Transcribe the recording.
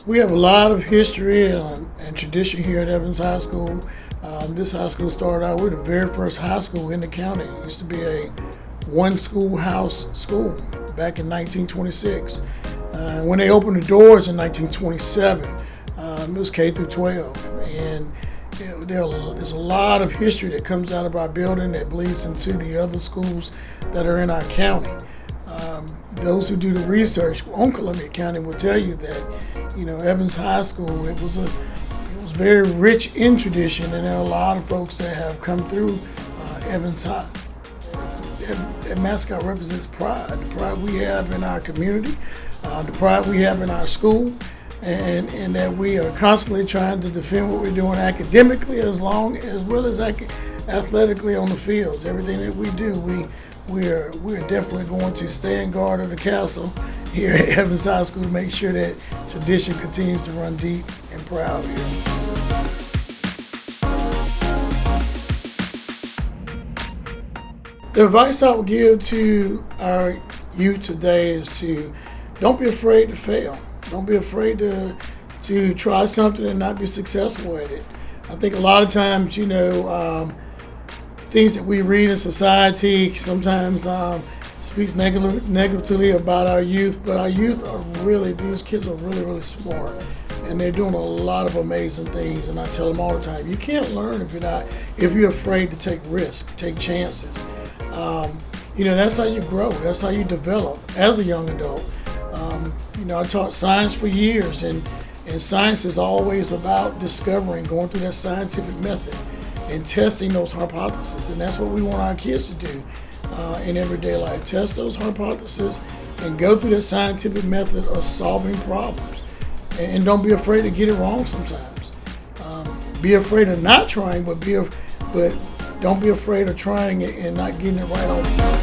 We have a lot of history and tradition here at Evans High School. This high school started out, we're the very first high school in the county. It used to be a one schoolhouse school back in 1926. When they opened the doors in 1927, it was K through 12. And there's a lot of history that comes out of our building that bleeds into the other schools that are in our county. Those who do the research on Columbia County will tell you that, Evans High School, it was very rich in tradition, and there are a lot of folks that have come through Evans High. That mascot represents pride, the pride we have in our community, the pride we have in our school, and that we are constantly trying to defend what we're doing academically as well as athletically on the fields. Everything that we do, we're definitely going to stand guard of the castle here at Evans High School to make sure that tradition continues to run deep and proud here. The advice I would give to our youth today is to don't be afraid to fail. Don't be afraid to try something and not be successful at it. I think a lot of times, things that we read in society sometimes speaks negatively about our youth, but our youth these kids are really, really smart, and they're doing a lot of amazing things. And I tell them all the time, you can't learn if you're afraid to take risks, take chances. That's how you grow. That's how you develop as a young adult. I taught science for years, and science is always about discovering, going through that scientific method and testing those hypotheses. And that's what we want our kids to do in everyday life. Test those hypotheses and go through that scientific method of solving problems. And don't be afraid to get it wrong sometimes. Be afraid of not trying, but don't be afraid of trying it and not getting it right all the time.